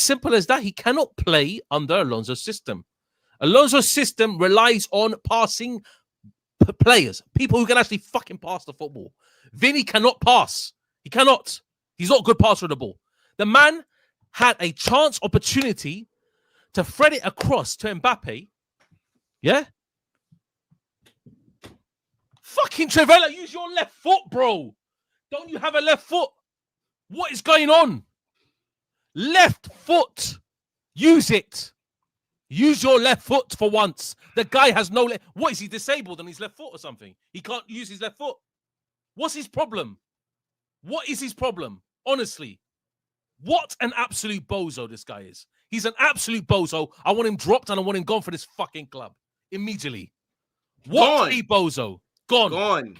simple as that. He cannot play under Alonso's system. Alonso's system relies on passing players, people who can actually fucking pass the football. Vini cannot pass. He cannot. He's not a good passer of the ball. The man had a chance opportunity to thread it across to Mbappé. Yeah? Fucking Trevella, use your left foot, bro. Don't you have a left foot? What is going on? Left foot. Use it. Use your left foot for once. The guy has no left. What, is he disabled on his left foot or something? He can't use his left foot. What's his problem? What is his problem? Honestly. What an absolute bozo this guy is. He's an absolute bozo. I want him dropped and I want him gone for this fucking club. Immediately. What a bozo. Gone.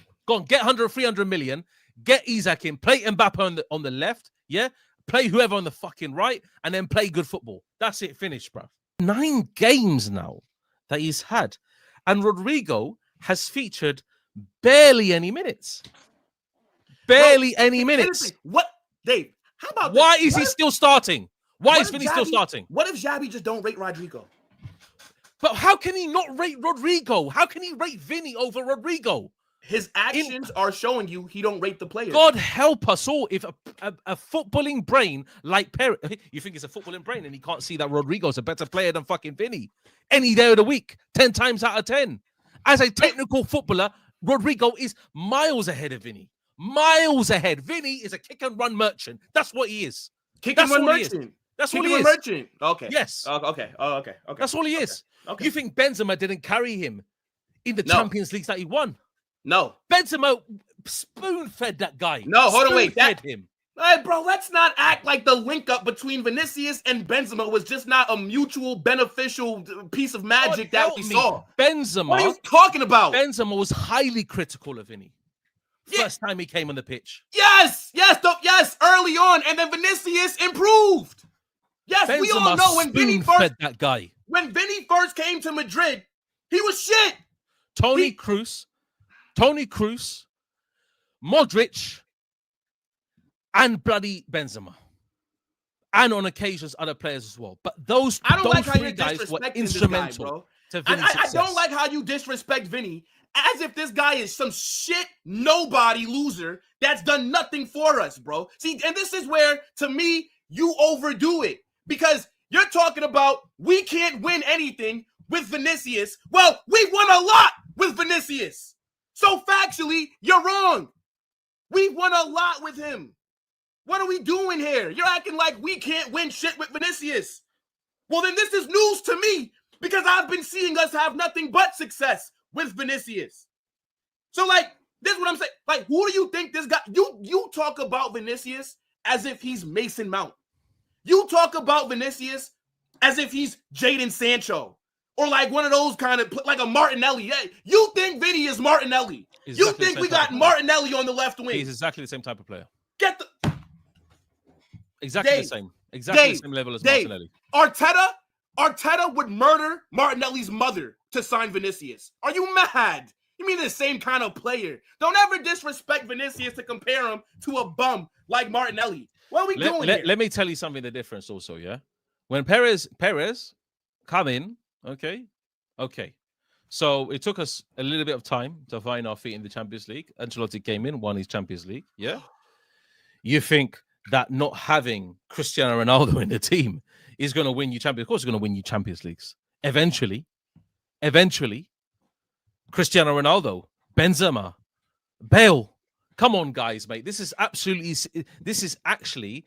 Get 300 million. Get Isak in. Play Mbappé on the left. Yeah? Play whoever on the fucking right. And then play good football. That's it. Finished, bro. 9 games now that he's had. And Rodrygo has featured barely any minutes. Barely any minutes. What, Dave? How about why is he still starting? Why is Vini still starting? What if Xabi just don't rate Rodrygo? But how can he not rate Rodrygo? How can he rate Vini over Rodrygo? His actions are showing you he don't rate the players. God help us all if a footballing brain like Perez, you think it's a footballing brain and he can't see that Rodrygo's a better player than fucking Vini any day of the week, 10 times out of 10. As a technical footballer, Rodrygo is miles ahead of Vini. Miles ahead. Vini is a kick and run merchant. That's what he is. Kick and run merchant. That's what he is. Merchant. Okay. Yes. Okay. Okay. That's all he is. Okay. You think Benzema didn't carry him in the Champions League that he won? No. Benzema spoon-fed that guy. No, hold on, wait. Spoon-fed him. Hey, bro, let's not act like the link up between Vinicius and Benzema was just not a mutual beneficial piece of magic that we saw. Benzema. What are you talking about? Benzema was highly critical of Vini. First time he came on the pitch. Yes, early on, and then Vinicius improved. Yes, Benzema, we all know when Vini first came to Madrid, he was shit. Toni Kroos, Modric, and bloody Benzema. And on occasions, other players as well. But those three guys were instrumental to Vini's success. I don't like how you disrespect Vini as if this guy is some shit nobody loser that's done nothing for us, bro. See, and this is where, to me, you overdo it. Because you're talking about we can't win anything with Vinicius. Well, we won a lot with Vinicius. So factually, you're wrong. We won a lot with him. What are we doing here? You're acting like we can't win shit with Vinicius. Well, then this is news to me because I've been seeing us have nothing but success with Vinicius. So, like, this is what I'm saying. Like, who do you think this guy... You talk about Vinicius as if he's Mason Mount. You talk about Vinicius as if he's Jadon Sancho. Or like one of those kind of... Like a Martinelli. Hey, you think Vini is Martinelli. You think we got Martinelli on the left wing. He's exactly the same type of player. Get the... Exactly the same. Exactly the same level as Martinelli. Arteta would murder Martinelli's mother to sign Vinicius. Are you mad? You mean the same kind of player? Don't ever disrespect Vinicius to compare him to a bum like Martinelli. What are we doing here? Let me tell you something, the difference also, yeah? When Perez come in, okay. So it took us a little bit of time to find our feet in the Champions League. Ancelotti came in, won his Champions League, yeah? You think that not having Cristiano Ronaldo in the team is going to win you Champions League? Of course, it's going to win you Champions Leagues. Eventually, Cristiano Ronaldo, Benzema, Bale. Come on, guys, mate. This is actually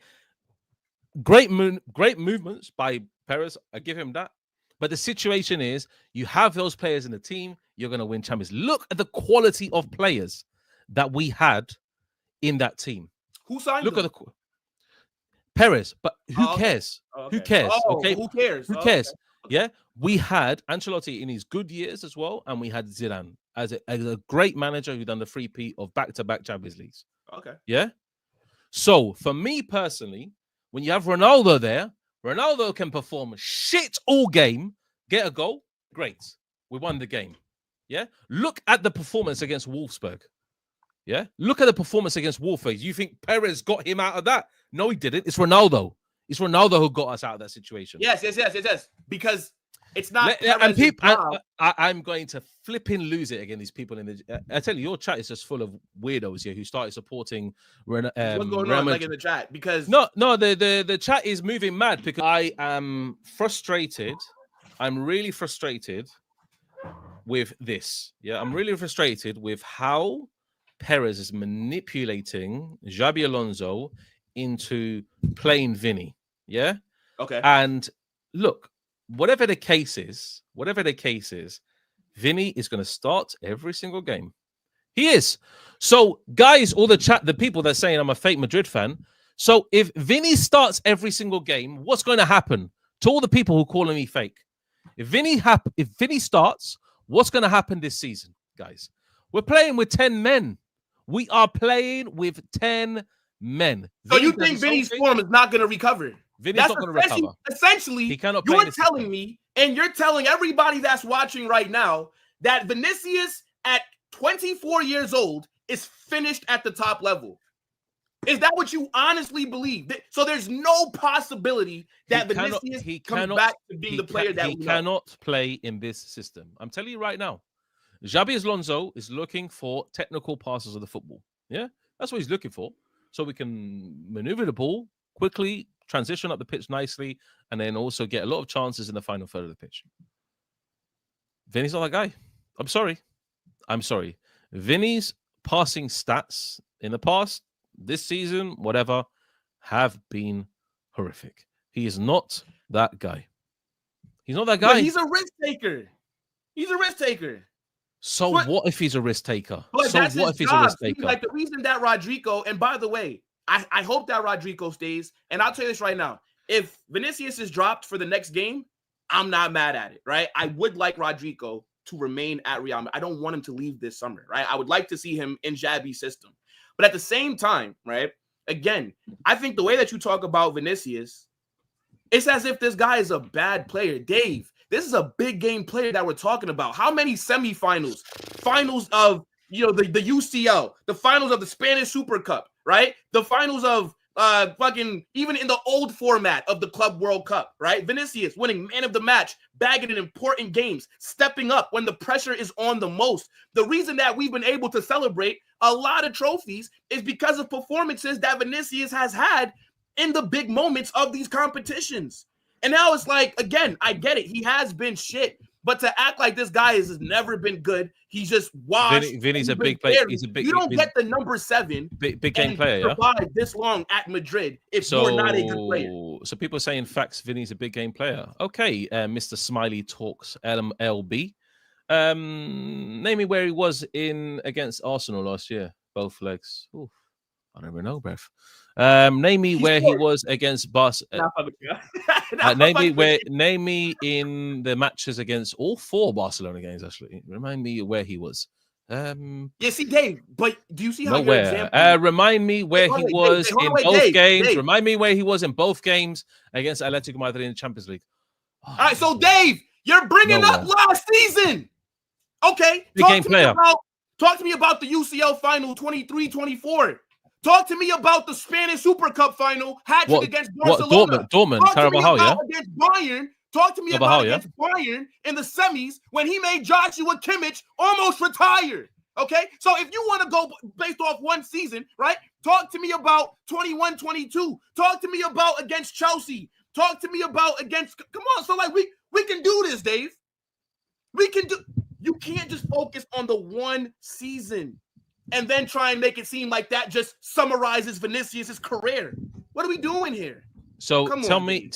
great movements by Perez. I give him that. But the situation is, you have those players in the team, you're going to win Champions League. Look at the quality of players that we had in that team. Who signed them? Look at the Perez, but who cares? Okay. Who cares? Okay, who cares? Who cares? Okay. Yeah, we had Ancelotti in his good years as well, and we had Zidane as a great manager who done the 3P of back-to-back Champions Leagues. Okay. Yeah. So for me personally, when you have Ronaldo there, Ronaldo can perform shit all game, get a goal, great. We won the game. Yeah. Look at the performance against Wolfsburg. Yeah. Look at the performance against Wolfsburg. You think Perez got him out of that? No, he didn't. It's Ronaldo. It's Ronaldo who got us out of that situation. Yes. Because it's not. And people, I'm going to flipping lose it again. These people in the. I tell you, your chat is just full of weirdos here who started supporting. What's going on, like in the chat? Because no, the chat is moving mad because I am frustrated. I'm really frustrated with this. Yeah, I'm really frustrated with how Perez is manipulating Xabi Alonso into playing Vini. Yeah. Okay. And look. Whatever the case is, Vini is going to start every single game. He is. So, guys, all the people that are saying I'm a fake Madrid fan. So, if Vini starts every single game, what's going to happen to all the people who are calling me fake? If Vini starts, what's going to happen this season, guys? We're playing with 10 men. We are playing with 10 men. So, you think Vini's form is not going to recover? Vinny's not going to recover. Essentially, he cannot play you're telling me, and you're telling everybody that's watching right now, that Vinicius at 24 years old is finished at the top level. Is that what you honestly believe? So there's no possibility that Vinicius comes back to being the player that we know. He cannot play in this system. I'm telling you right now. Xabi Alonso is looking for technical passes of the football. Yeah, that's what he's looking for. So we can maneuver the ball quickly, transition up the pitch nicely, and then also get a lot of chances in the final third of the pitch. Vinny's not that guy. I'm sorry. Vinny's passing stats in the past, this season, whatever, have been horrific. He is not that guy. He's not that guy. But he's a risk taker. So what if he's a risk taker? But so what if he's a risk taker? Like the reason that Rodrygo, and by the way, I hope that Rodrygo stays. And I'll tell you this right now. If Vinicius is dropped for the next game, I'm not mad at it, right? I would like Rodrygo to remain at Real Madrid. I don't want him to leave this summer, right? I would like to see him in Xabi's system. But at the same time, right, again, I think the way that you talk about Vinicius, it's as if this guy is a bad player. Dave, this is a big game player that we're talking about. How many semifinals, finals of, the UCL, the finals of the Spanish Super Cup, right? The finals of even in the old format of the Club World Cup, right? Vinicius winning man of the match, bagging in important games, stepping up when the pressure is on the most. The reason that we've been able to celebrate a lot of trophies is because of performances that Vinicius has had in the big moments of these competitions. And now it's like, again, I get it. He has been shit. But to act like this guy has never been good, he's just washed. Vinny's a big player. He's a big. You don't get the number 7, big game player. Survive this long at Madrid if you're not a good player. So people are saying facts. Vinny's a big game player. Okay, Mr. Smiley talks LB. Name me where he was against Arsenal last year. Both legs. Oof, I don't even know, bruv. Name me where he was against Barcelona. Name me in the matches against all 4 Barcelona games. Actually, remind me where he was. See, Dave, but do you see how your example? Remind me where he was in both games. Remind me where he was in both games against Atletico Madrid in the Champions League. All right, so Dave, you're bringing up last season. Okay, talk to me about the UCL final 23-24. Talk to me about the Spanish Super Cup final hat-trick against Barcelona. Dortmund, Carabao, against Bayern. Talk to me about against Bayern in the semis when he made Joshua Kimmich almost retire. Okay? So if you want to go based off one season, right? Talk to me about 21-22. Talk to me about against Chelsea. Talk to me about against... Come on. So, like, we can do this, Dave. We can do... You can't just focus on the one season and then try and make it seem like that just summarizes Vinicius' career. What are we doing here? So tell me,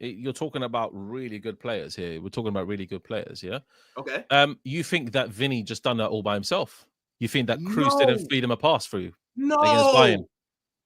you're talking about really good players here. We're talking about really good players, yeah? Okay. You think that Vini just done that all by himself? You think that Cruz didn't feed him a pass through? No. Against Bayern?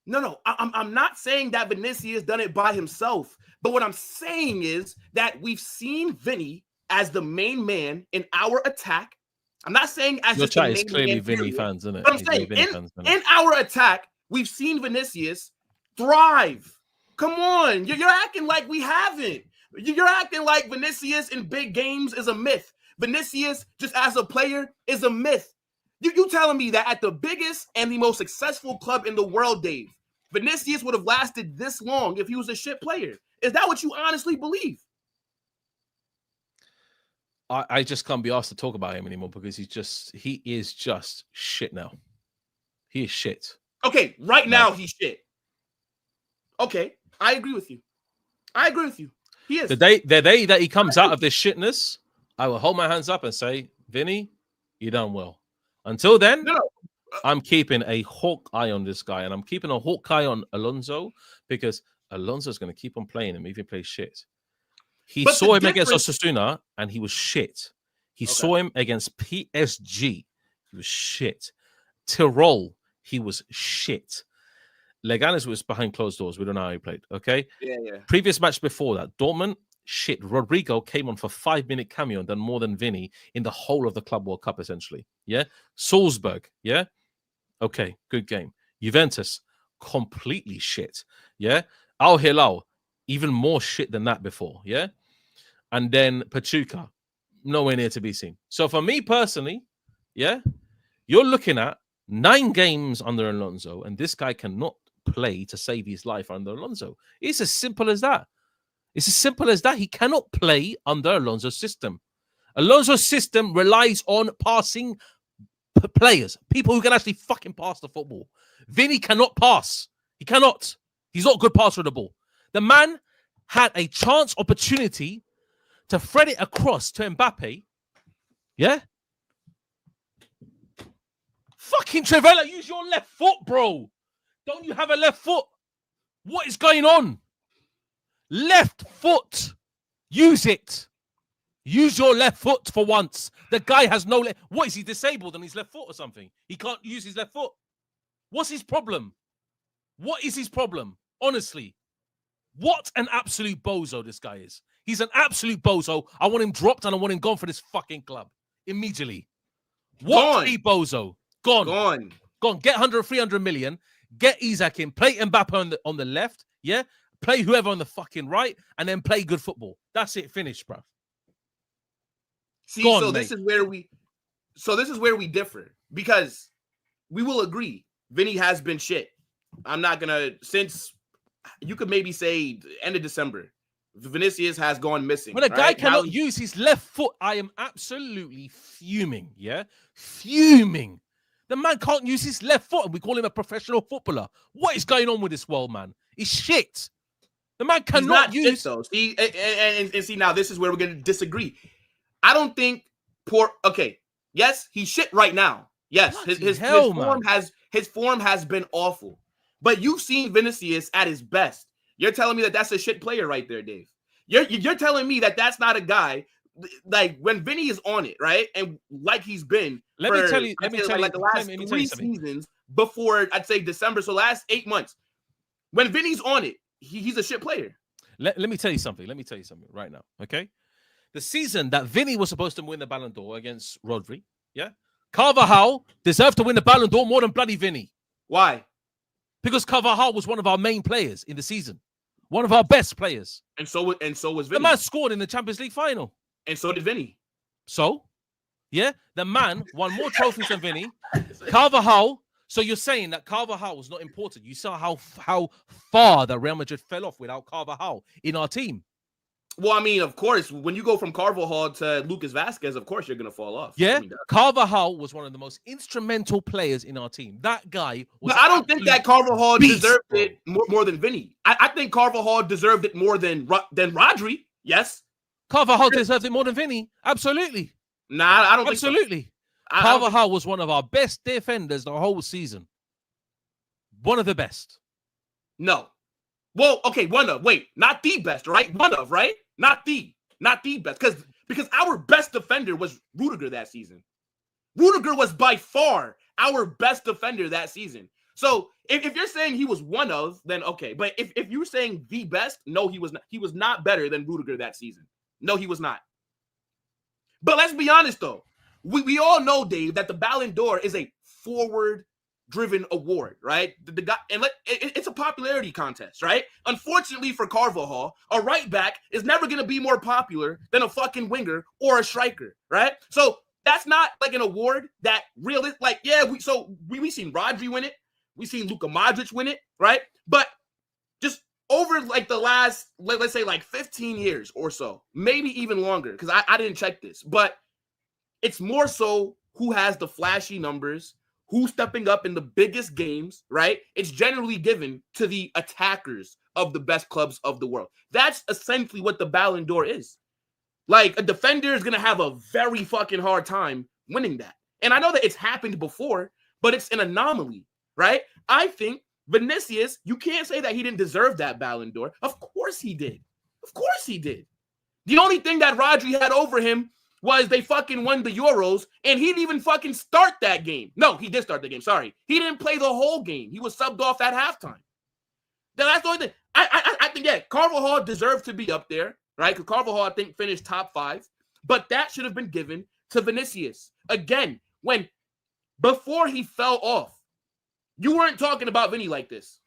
No. I'm not saying that Vinicius done it by himself. But what I'm saying is that we've seen Vini as the main man in our attack. I'm not saying as your just chat is clearly Vini fans, isn't it? But I'm saying in our attack, we've seen Vinicius thrive. Come on, you're acting like we haven't. You're acting like Vinicius in big games is a myth. Vinicius just as a player is a myth. You telling me that at the biggest and the most successful club in the world, Dave, Vinicius would have lasted this long if he was a shit player. Is that what you honestly believe? I just can't be asked to talk about him anymore because he is just shit now. He is shit. Okay, right now he's shit. Okay, I agree with you. He is. The day that he comes out of this shitness, I will hold my hands up and say, Vinny, you done well. Until then, I'm keeping a hawk eye on this guy, and I'm keeping a hawk eye on Alonso because Alonso's going to keep on playing him, even if he plays shit. He saw him against Osasuna, and he was shit. He saw him against PSG. He was shit. Tirol, he was shit. Leganes was behind closed doors. We don't know how he played, okay? Yeah. Previous match before that, Dortmund, shit. Rodrygo came on for 5-minute cameo and done more than Vini in the whole of the Club World Cup, essentially. Yeah? Salzburg, yeah? Okay, good game. Juventus, completely shit. Yeah? Al Hilal, even more shit than that before. Yeah? And then Pachuca, nowhere near to be seen. So for me personally, yeah, you're looking at 9 games under Alonso, and this guy cannot play to save his life under Alonso. It's as simple as that. It's as simple as that. He cannot play under Alonso's system. Alonso's system relies on passing players, people who can actually fucking pass the football. Vini cannot pass. He cannot. He's not a good passer of the ball. The man had a chance opportunity to thread it across to Mbappé. Yeah? Fucking Trivela, use your left foot, bro. Don't you have a left foot? What is going on? Left foot. Use it. Use your left foot for once. The guy has no left. What, is he disabled on his left foot or something? He can't use his left foot. What's his problem? What is his problem? Honestly. What an absolute bozo this guy is. He's an absolute bozo. I want him dropped and I want him gone for this fucking club. Immediately. What a bozo. Gone. Get 100, 300 million. Get Isaac in. Play Mbappé on the left. Yeah? Play whoever on the fucking right. And then play good football. That's it. Finished, bro. See, so this is where we differ. Because we will agree. Vinny has been shit. I'm not going to... Since you could maybe say end of December, Vinicius has gone missing. When a guy cannot use his left foot, I am absolutely fuming. Yeah? Fuming. The man can't use his left foot and we call him a professional footballer. What is going on with this world, man? It's shit. The man cannot use... Shit, though. See, and see, now this is where we're going to disagree. I don't think okay, yes, he's shit right now. Yes, his form has been awful. But you've seen Vinicius at his best. You're telling me that that's a shit player right there, Dave. You're telling me that that's not a guy like when Vinny is on it, right? And like he's been let me tell you the last 3 seasons before I'd say December, so last 8 months. When Vinny's on it, he's a shit player. Let me tell you something. Let me tell you something right now, okay? The season that Vini was supposed to win the Ballon d'Or against Rodri, yeah? Carvajal deserved to win the Ballon d'Or more than bloody Vini. Why? Because Carvajal was one of our main players in the season. One of our best players. And so was Vini. The man scored in the Champions League final. And so did Vini. So, yeah, the man won more trophies than Vini. Carvajal, so you're saying that Carvajal was not important. You saw how far the Real Madrid fell off without Carvajal in our team. Well, I mean, of course, when you go from Carvajal to Lucas Vazquez, of course you're going to fall off. Yeah, Carvajal was one of the most instrumental players in our team. That guy was... But I don't think that Carvajal deserved it more than Vini. I think Carvajal deserved it more than Rodri. Yes. Carvajal deserved it more than Vini. Absolutely. Nah, I don't think so. Absolutely. Carvajal was one of our best defenders the whole season. One of the best. No. Well, okay, not the best, right? One of, right? Not the best. Because our best defender was Rodrygo that season. Rodrygo was by far our best defender that season. So if you're saying he was one of, then okay. But if you're saying the best, no, he was not. He was not better than Rodrygo that season. No, he was not. But let's be honest, though. We all know, Dave, that the Ballon d'Or is a forward-driven award, right? The guy, and it's a popularity contest, right? Unfortunately for Carvajal, a right back is never going to be more popular than a fucking winger or a striker, right? So that's not like an award that really, like, yeah, we seen Rodri win it. We've seen Luka Modric win it, right? But just over like the last, let's say like 15 years or so, maybe even longer, because I didn't check this, but it's more so who has the flashy numbers, who's stepping up in the biggest games, right? It's generally given to the attackers of the best clubs of the world. That's essentially what the Ballon d'Or is. Like, a defender is going to have a very fucking hard time winning that. And I know that it's happened before, but it's an anomaly, right? I think Vinicius, you can't say that he didn't deserve that Ballon d'Or. Of course he did. Of course he did. The only thing that Rodri had over him was they fucking won the Euros, and he didn't even fucking start that game. No, he did start the game. Sorry. He didn't play the whole game. He was subbed off at halftime. That's the only thing. I think, yeah, Carvajal deserved to be up there, right? Because Carvajal, I think, finished top 5. But that should have been given to Vinicius. Again, before he fell off, you weren't talking about Vini like this.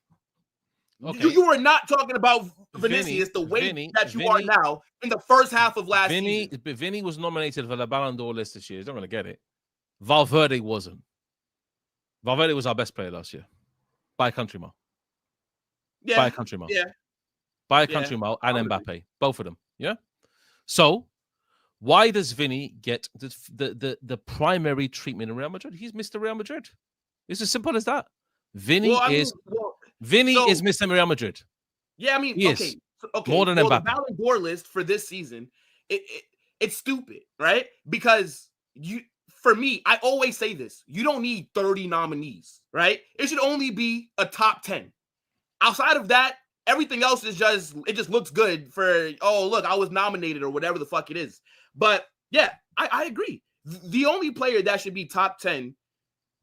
Okay. You were not talking about Vinicius the way that you are now in the first half of last season. Vini was nominated for the Ballon d'Or list this year. He's not going to get it. Valverde wasn't. Valverde was our best player last year. By a country mile. Yeah. By a country mile. Yeah. By a country mile and Mbappe. Both of them. Yeah? So, why does Vini get the primary treatment in Real Madrid? He's Mr. Real Madrid. It's as simple as that. Vini is Mr. Real Madrid. Yeah, I mean, okay. More than Mbappe. The Ballon d'Or list for this season, it's stupid, right? Because for me, I always say this: you don't need 30 nominees, right? It should only be a top 10. Outside of that, everything else is just looks good for, oh, look, I was nominated or whatever the fuck it is. But yeah, I agree. The only player that should be top 10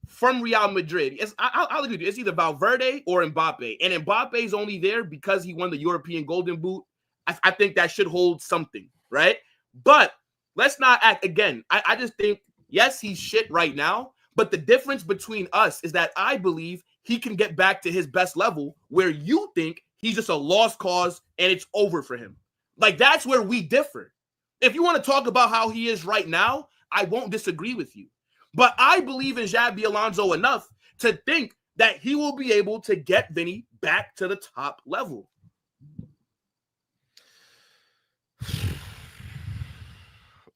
from Real Madrid is, I'll agree with you, it's either Valverde or Mbappe. And Mbappe is only there because he won the European Golden Boot. I think that should hold something, right? But let's not act again. I just think, yes, he's shit right now. But the difference between us is that I believe he can get back to his best level, where you think he's just a lost cause and it's over for him. Like, that's where we differ. If you want to talk about how he is right now, I won't disagree with you. But I believe in Xabi Alonso enough to think that he will be able to get Vini back to the top level.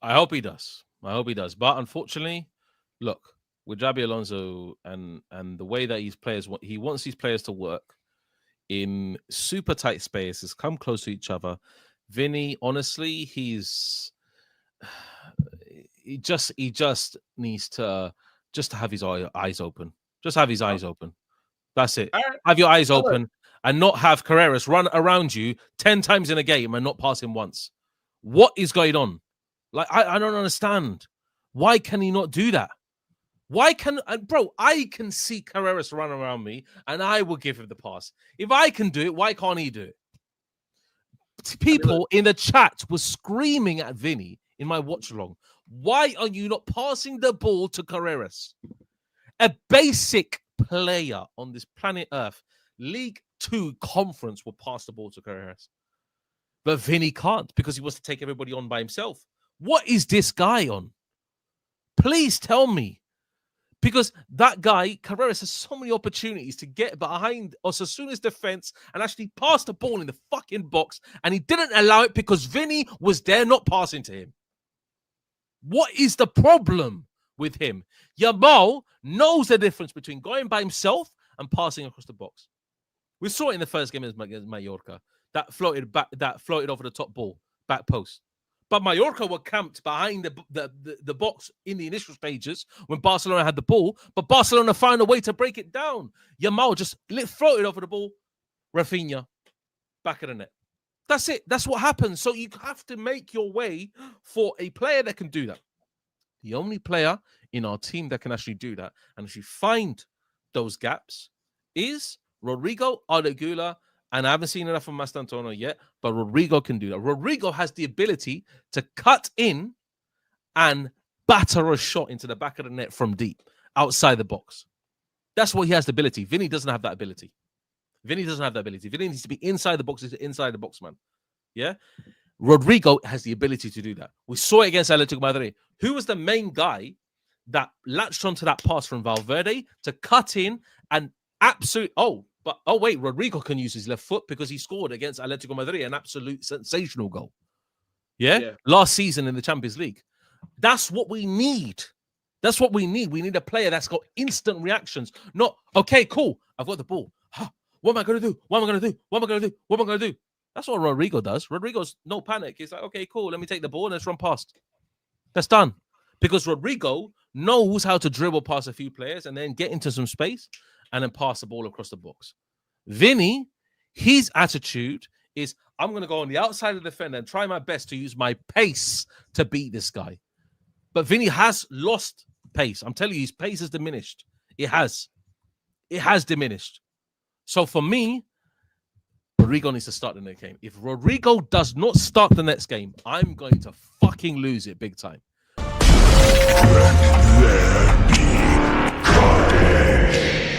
I hope he does. But unfortunately, look, with Xabi Alonso and the way that he wants these players to work in super tight spaces, come close to each other. Vini, honestly, he just needs to have his eyes open. Just have his eyes open. That's it. Right. Have your eyes open and not have Carreras run around you 10 times in a game and not pass him once. What is going on? Like, I don't understand. Why can he not do that? I can see Carreras run around me and I will give him the pass. If I can do it, why can't he do it? People in the chat were screaming at Vini in my watch along. Why are you not passing the ball to Carreras? A basic player on this planet Earth, League 2 conference, will pass the ball to Carreras. But Vini can't because he wants to take everybody on by himself. What is this guy on? Please tell me. Because that guy, Carreras, has so many opportunities to get behind Osasuna's defense and actually pass the ball in the fucking box, and he didn't allow it because Vini was there not passing to him. What is the problem with him? Yamal knows the difference between going by himself and passing across the box. We saw it in the first game against Mallorca. That floated over the top ball, back post. But Mallorca were camped behind the box in the initial stages when Barcelona had the ball. But Barcelona found a way to break it down. Yamal just floated over the ball. Rafinha, back of the net. That's it. That's what happens. So you have to make your way for a player that can do that. The only player in our team that can actually do that and actually find those gaps is Rodrygo, Arda, and I haven't seen enough from Mastantuono yet, but Rodrygo can do that. Rodrygo has the ability to cut in and batter a shot into the back of the net from deep, outside the box. That's what he has the ability. Vini doesn't have that ability. Vini needs to be inside the box. He's an inside the box man. Yeah? Rodrygo has the ability to do that. We saw it against Atletico Madrid. Who was the main guy that latched onto that pass from Valverde to cut in and absolute. Oh wait, Rodrygo can use his left foot because he scored against Atletico Madrid an absolute sensational goal. Yeah, last season in the Champions League. That's what we need. That's what we need. We need a player that's got instant reactions. Not, okay, cool, I've got the ball. What am I going to do? What am I going to do? What am I going to do? What am I going to do? That's what Rodrygo does. Rodrygo's no panic. He's like, okay, cool, let me take the ball and let's run past. That's done. Because Rodrygo knows how to dribble past a few players and then get into some space and then pass the ball across the box. Vini, his attitude is, I'm going to go on the outside of the defender and try my best to use my pace to beat this guy. But Vini has lost pace. I'm telling you, his pace has diminished. It has. It has diminished. So for me, Rodrygo needs to start the next game. If Rodrygo does not start the next game, I'm going to fucking lose it big time. Let there be carnage.